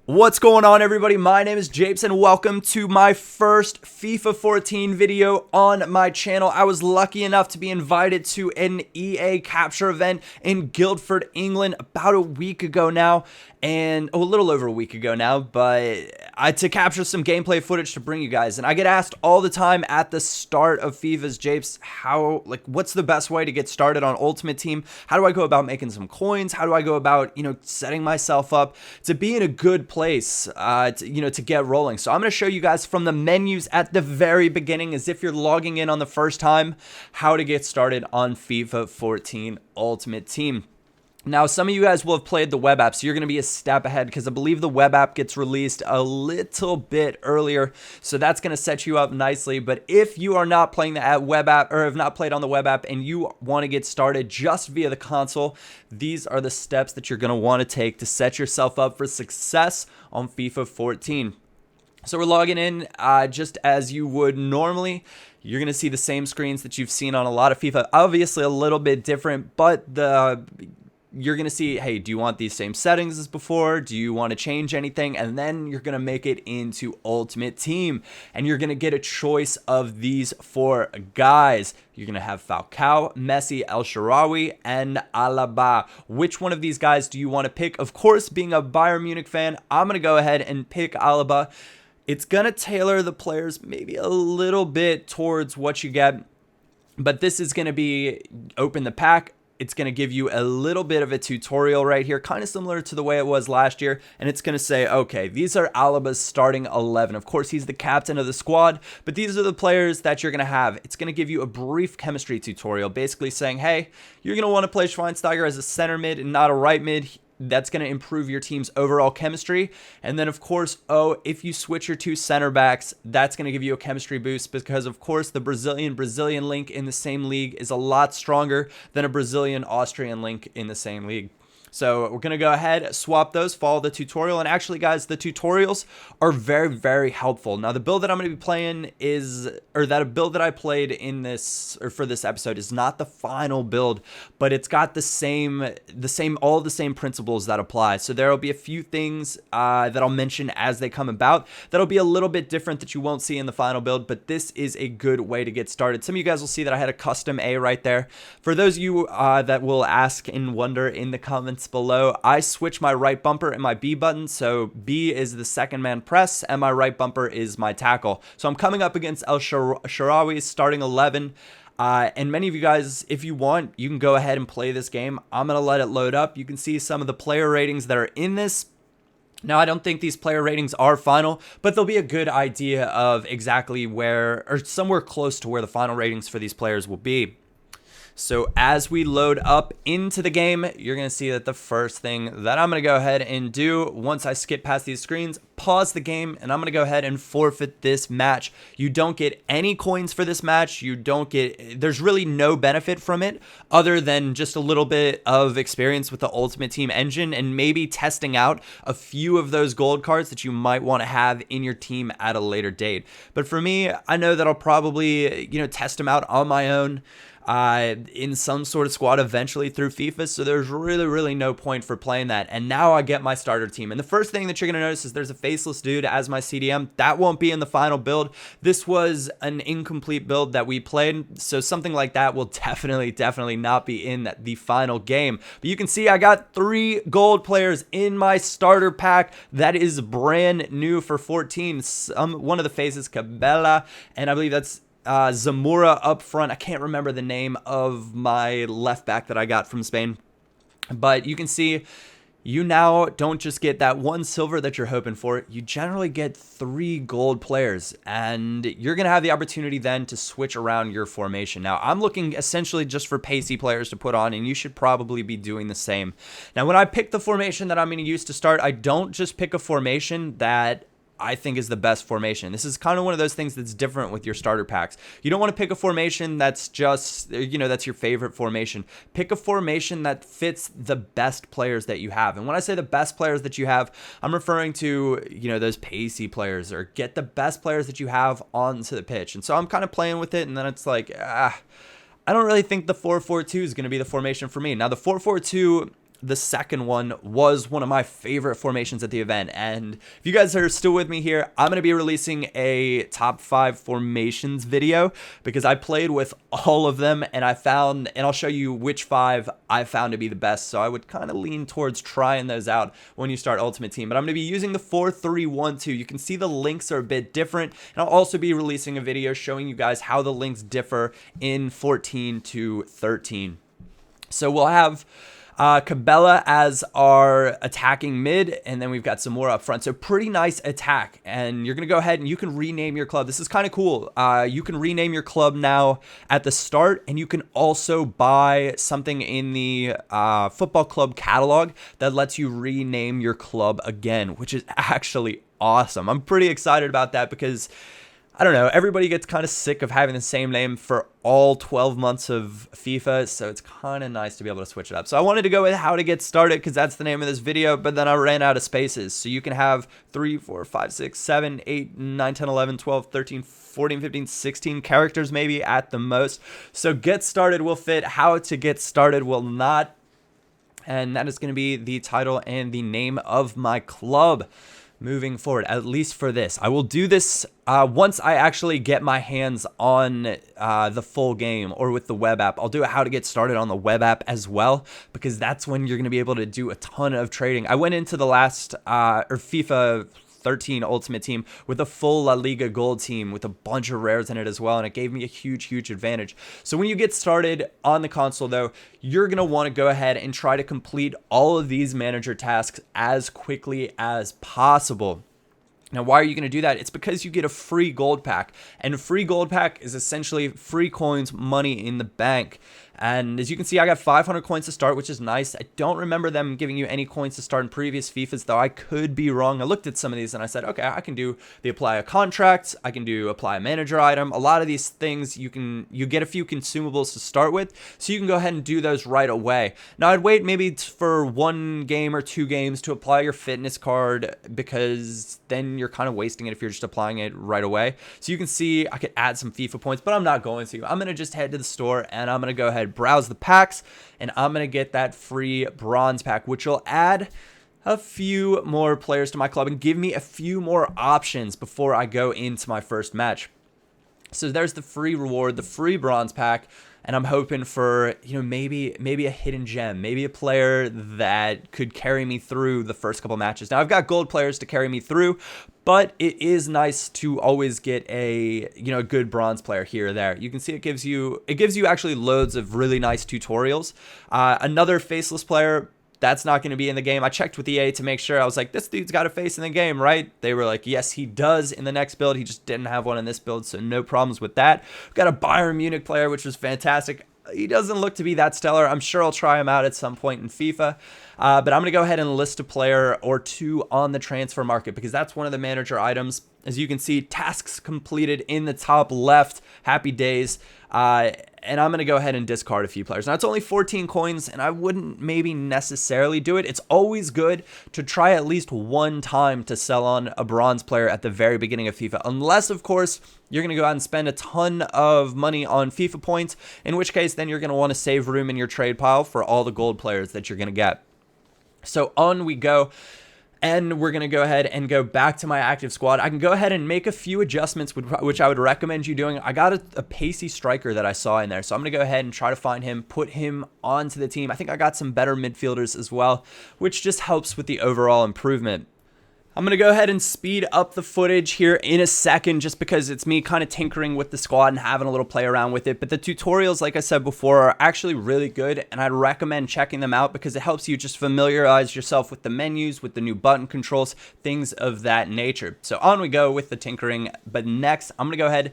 What's going on, everybody? My name is Japes and welcome to my first FIFA 14 video on my channel. I was lucky enough to be invited to an EA capture event in Guildford, England about a week ago now, and a little over a week ago now, but to capture some gameplay footage to bring you guys. And I get asked all the time at the start of FIFA's Japes, what's the best way to get started on Ultimate Team? How do I go about making some coins? How do I go about, setting myself up to be in a good place, to get rolling? So I'm going to show you guys from the menus at the very beginning, as if you're logging in on the first time, how to get started on FIFA 14 Ultimate Team. Now, some of you guys will have played the web app, so you're going to be a step ahead because I believe the web app gets released a little bit earlier, so that's going to set you up nicely. But if you are not playing the web app or have not played on the web app and you want to get started just via the console, these are the steps that you're going to want to take to set yourself up for success on FIFA 14. So we're logging in just as you would normally. You're going to see the same screens that you've seen on a lot of FIFA, obviously a little bit different, but you're going to see, hey, do you want these same settings as before? Do you want to change anything? And then you're going to make it into Ultimate Team. And you're going to get a choice of these four guys. You're going to have Falcao, Messi, El Shaarawy, and Alaba. Which one of these guys do you want to pick? Of course, being a Bayern Munich fan, I'm going to go ahead and pick Alaba. It's going to tailor the players maybe a little bit towards what you get. But this is going to be open the pack. It's going to give you a little bit of a tutorial right here, kind of similar to the way it was last year. And it's going to say, okay, these are Alaba's starting 11. Of course, he's the captain of the squad, but these are the players that you're going to have. It's going to give you a brief chemistry tutorial, basically saying, hey, you're going to want to play Schweinsteiger as a center mid and not a right mid. That's going to improve your team's overall chemistry. And then, of course, if you switch your two center backs, that's going to give you a chemistry boost because, of course, the Brazilian link in the same league is a lot stronger than a Brazilian-Austrian link in the same league. So we're going to go ahead, swap those, follow the tutorial. And actually, guys, the tutorials are very, very helpful. Now, the build that I'm going to be playing build that I played in this, or for this episode, is not the final build, but it's got all the same principles that apply. So there will be a few things that I'll mention as they come about that'll be a little bit different that you won't see in the final build, but this is a good way to get started. Some of you guys will see that I had a custom A right there. For those of you that will ask and wonder in the comments below, I switch my right bumper and my B button. So B is the second man press and my right bumper is my tackle. So I'm coming up against El Shaarawy starting 11. And many of you guys, if you want, you can go ahead and play this game. I'm going to let it load up. You can see some of the player ratings that are in this. Now, I don't think these player ratings are final, but they'll be a good idea of exactly where, or somewhere close to where the final ratings for these players will be. So as we load up into the game, you're going to see that the first thing that I'm going to go ahead and do once I skip past these screens, pause the game, and I'm going to go ahead and forfeit this match. You don't get any coins for this match. There's really no benefit from it other than just a little bit of experience with the Ultimate Team engine and maybe testing out a few of those gold cards that you might want to have in your team at a later date. But for me, I know that I'll probably, test them out on my own in some sort of squad eventually through FIFA, so there's really no point for playing that. And now I get my starter team, and the first thing that you're going to notice is there's a faceless dude as my CDM. That won't be in the final build. This was an incomplete build that we played, so something like that will definitely not be in the final game. But you can see I got 3 gold players in my starter pack. That is brand new for 14. One of the faces, Cabela, and I believe that's Zamora up front. I can't remember the name of my left back that I got from Spain. But you can see you now don't just get that 1 silver that you're hoping for. You generally get 3 gold players. And you're going to have the opportunity then to switch around your formation. Now, I'm looking essentially just for pacey players to put on, and you should probably be doing the same. Now, when I pick the formation that I'm going to use to start, I don't just pick a formation that I think is the best formation. This is kind of one of those things that's different with your starter packs. You don't want to pick a formation that's just, that's your favorite formation. Pick a formation that fits the best players that you have. And when I say the best players that you have, I'm referring to, those pacey players, or get the best players that you have onto the pitch. And so I'm kind of playing with it, and then it's like, I don't really think the 4-4-2 is going to be the formation for me. Now, the 4-4-2 the second one was one of my favorite formations at the event. And if you guys are still with me here, I'm going to be releasing a top 5 formations video because I played with all of them and I'll show you which 5 I found to be the best. So I would kind of lean towards trying those out when you start Ultimate Team. But I'm going to be using the 4-3-1-2. You can see the links are a bit different. And I'll also be releasing a video showing you guys how the links differ in 14 to 13. So we'll have Cabela as our attacking mid, and then we've got some more up front. So pretty nice attack, and you're going to go ahead and you can rename your club. This is kind of cool. You can rename your club now at the start, and you can also buy something in the football club catalog that lets you rename your club again, which is actually awesome. I'm pretty excited about that because I don't know, everybody gets kind of sick of having the same name for all 12 months of FIFA, so it's kind of nice to be able to switch it up. So I wanted to go with how to get started because that's the name of this video, but then I ran out of spaces. So you can have 3, 4, 5, 6, 7, 8, 9, 10, 11, 12, 13, 14, 15, 16 characters maybe at the most. So get started will fit, how to get started will not. And that is going to be the title and the name of my club moving forward, at least for this. I will do this once I actually get my hands on the full game or with the web app. I'll do how to get started on the web app as well, because that's when you're going to be able to do a ton of trading. I went into the last FIFA 13 Ultimate Team with a full La Liga Gold team with a bunch of rares in it as well, and it gave me a huge advantage. So when you get started on the console though, you're going to want to go ahead and try to complete all of these manager tasks as quickly as possible. Now, why are you going to do that? It's because you get a free gold pack, and a free gold pack is essentially free coins, money in the bank. And as you can see, I got 500 coins to start, which is nice. I don't remember them giving you any coins to start in previous FIFAs, though I could be wrong. I looked at some of these and I said, okay, I can do the apply a contract, I can do apply a manager item. A lot of these things you get a few consumables to start with, so you can go ahead and do those right away. Now I'd wait maybe for 1 game or 2 games to apply your fitness card, because then you're kind of wasting it if you're just applying it right away. So you can see I could add some FIFA points, but I'm not going to. I'm going to just head to the store and I'm going to go ahead, browse the packs, and I'm going to get that free bronze pack, which will add a few more players to my club and give me a few more options before I go into my first match. So there's the free reward, the free bronze pack, and I'm hoping for, maybe a hidden gem, maybe a player that could carry me through the first couple matches. Now I've got gold players to carry me through, but it is nice to always get a good bronze player here or there. You can see it gives you actually loads of really nice tutorials. Another faceless player, that's not going to be in the game. I checked with EA to make sure. I was like, this dude's got a face in the game, right? They were like, yes, he does in the next build. He just didn't have one in this build, so no problems with that. We've got a Bayern Munich player, which was fantastic. He doesn't look to be that stellar. I'm sure I'll try him out at some point in FIFA. But I'm going to go ahead and list a player or 2 on the transfer market, because that's one of the manager items. As you can see, tasks completed in the top left. Happy days. And I'm going to go ahead and discard a few players. Now, it's only 14 coins, and I wouldn't maybe necessarily do it. It's always good to try at least 1 time to sell on a bronze player at the very beginning of FIFA. Unless, of course, you're going to go out and spend a ton of money on FIFA points, in which case then you're going to want to save room in your trade pile for all the gold players that you're going to get. So on we go. And we're going to go ahead and go back to my active squad. I can go ahead and make a few adjustments, which I would recommend you doing. I got a pacey striker that I saw in there, so I'm going to go ahead and try to find him, put him onto the team. I think I got some better midfielders as well, which just helps with the overall improvement. I'm going to go ahead and speed up the footage here in a second, just because it's me kind of tinkering with the squad and having a little play around with it. But the tutorials, like I said before, are actually really good, and I'd recommend checking them out because it helps you just familiarize yourself with the menus, with the new button controls, things of that nature. So on we go with the tinkering. But next, I'm going to go ahead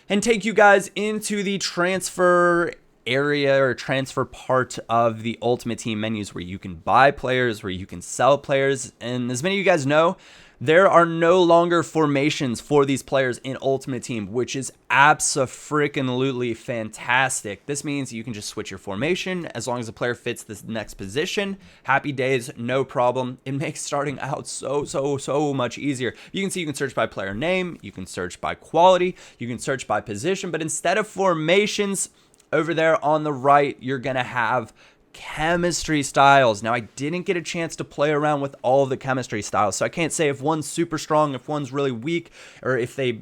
and take you guys into the transfer area or transfer part of the Ultimate Team menus, where you can buy players, where you can sell players. And as many of you guys know, there are no longer formations for these players in Ultimate Team, which is abso-freaking-lutely fantastic. This means you can just switch your formation as long as the player fits the next position. Happy days, no problem. It makes starting out so much easier. You can see you can search by player name, you can search by quality, you can search by position, but instead of formations, over there on the right, you're going to have chemistry styles. Now, I didn't get a chance to play around with all of the chemistry styles, so I can't say if one's super strong, if one's really weak, or if they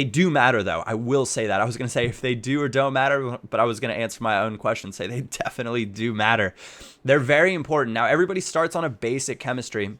do matter, though. I will say that. I was going to say if they do or don't matter, but I was going to answer my own question, say they definitely do matter. They're very important. Now, everybody starts on a basic chemistry.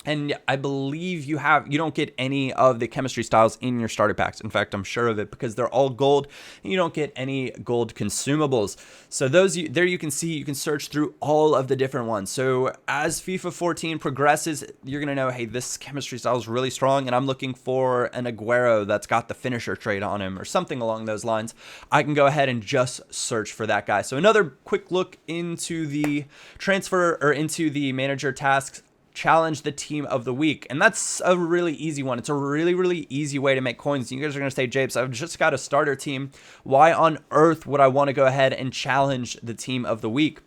And I believe you don't get any of the chemistry styles in your starter packs. In fact, I'm sure of it because they're all gold and you don't get any gold consumables. So there you can see, you can search through all of the different ones. So as FIFA 14 progresses, you're going to know, hey, this chemistry style is really strong and I'm looking for an Aguero that's got the finisher trait on him or something along those lines. I can go ahead and just search for that guy. So another quick look into the transfer or into the manager tasks. Challenge the team of the week, and that's a really easy one. It's a really easy way to make coins. You guys are gonna say, Japes, I've just got a starter team. Why on earth would I want to go ahead and challenge the team of the week?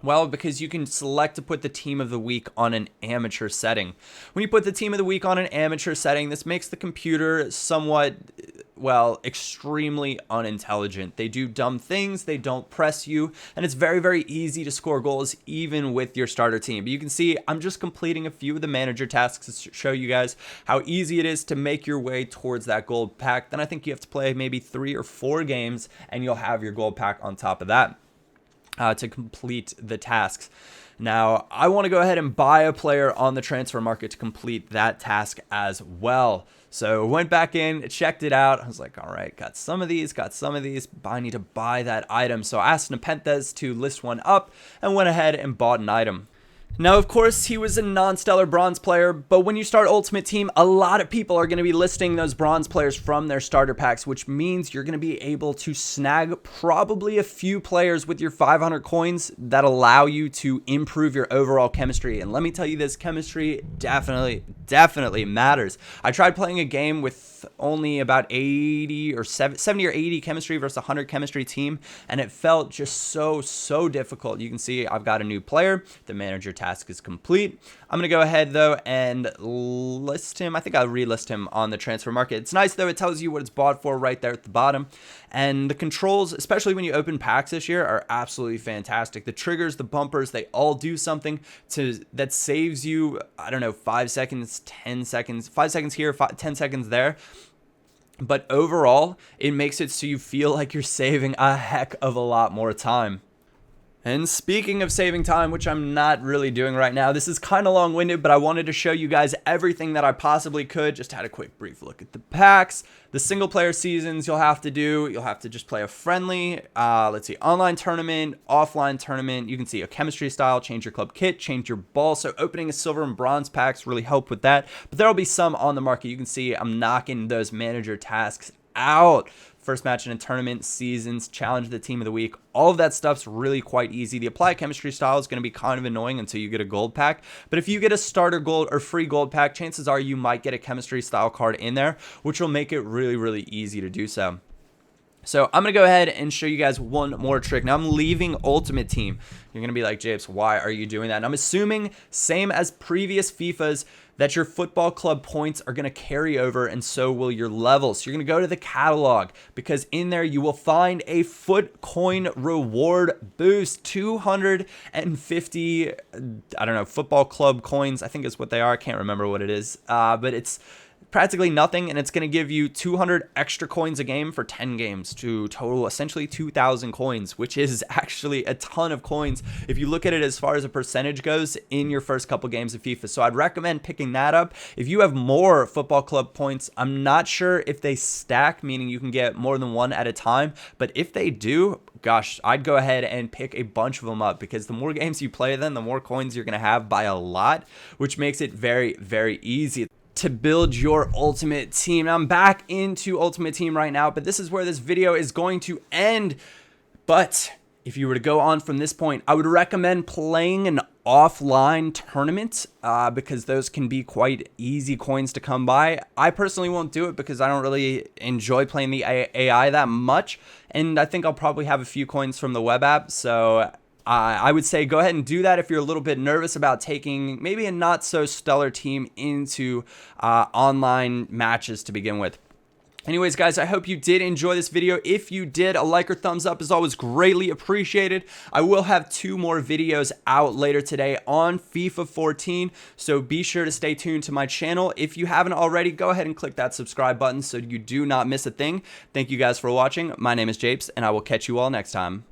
Well, because you can select to put the team of the week on an amateur setting. When you put the team of the week on an amateur setting, this makes the computer somewhat, well, extremely unintelligent. They do dumb things, they don't press you, and it's very easy to score goals even with your starter team. But you can see I'm just completing a few of the manager tasks to show you guys how easy it is to make your way towards that gold pack. Then I think you have to play maybe 3 or 4 games and you'll have your gold pack on top of that. To complete the tasks. Now, I want to go ahead and buy a player on the transfer market to complete that task as well. So went back in, checked it out. I was like, all right, got some of these, but I need to buy that item. So I asked Nepenthes to list one up and went ahead and bought an item. Now, of course, he was a non-stellar bronze player, but when you start Ultimate Team, a lot of people are going to be listing those bronze players from their starter packs, which means you're going to be able to snag probably a few players with your 500 coins that allow you to improve your overall chemistry. And let me tell you this, chemistry definitely matters. I tried playing a game with only about 70 or 80 chemistry versus 100 chemistry team, and it felt just so difficult. You can see I've got a new player. The manager task is complete. I'm going to go ahead, though, and list him. I think I'll relist him on the transfer market. It's nice, though. It tells you what it's bought for right there at the bottom. And the controls, especially when you open packs this year, are absolutely fantastic. The triggers, the bumpers, they all do something that saves you, I don't know, 5 seconds, 10 seconds, 5 seconds here, 10 seconds there. But overall, it makes it so you feel like you're saving a heck of a lot more time. And speaking of saving time, which I'm not really doing right now, this is kind of long-winded, but I wanted to show you guys everything that I possibly could. Just had a quick brief look at the packs, the single-player seasons you'll have to just play a friendly, let's see, online tournament, offline tournament. You can see a chemistry style, change your club kit, change your ball. So opening a silver and bronze packs really help with that. But there will be some on the market. You can see I'm knocking those manager tasks out. First match in a tournament, seasons, challenge the team of the week. All of that stuff's really quite easy. The apply chemistry style is going to be kind of annoying until you get a gold pack. But if you get a starter gold or free gold pack, chances are you might get a chemistry style card in there, which will make it really easy to do so. So I'm going to go ahead and show you guys one more trick. Now I'm leaving Ultimate Team. You're going to be like, Japes, why are you doing that? And I'm assuming, same as previous FIFAs, that your football club points are going to carry over and so will your levels. So you're going to go to the catalog because in there you will find a foot coin reward boost. 250, I don't know, football club coins, I think is what they are. I can't remember what it is, but it's practically nothing, and it's going to give you 200 extra coins a game for 10 games to total essentially 2,000 coins, which is actually a ton of coins if you look at it as far as a percentage goes in your first couple games of FIFA. So I'd recommend picking that up. If you have more football club points, I'm not sure if they stack, meaning you can get more than one at a time, but if they do, gosh, I'd go ahead and pick a bunch of them up because the more games you play then, the more coins you're going to have by a lot, which makes it very easy to build your Ultimate Team. Now, I'm back into Ultimate Team right now, but this is where this video is going to end. But if you were to go on from this point, I would recommend playing an offline tournament because those can be quite easy coins to come by. I personally won't do it because I don't really enjoy playing the AI that much, and I think I'll probably have a few coins from the web app, so I would say go ahead and do that if you're a little bit nervous about taking maybe a not so stellar team into online matches to begin with. Anyways, guys, I hope you did enjoy this video. If you did, a like or thumbs up is always greatly appreciated. I will have 2 more videos out later today on FIFA 14, so be sure to stay tuned to my channel. If you haven't already, go ahead and click that subscribe button so you do not miss a thing. Thank you guys for watching. My name is Japes, and I will catch you all next time.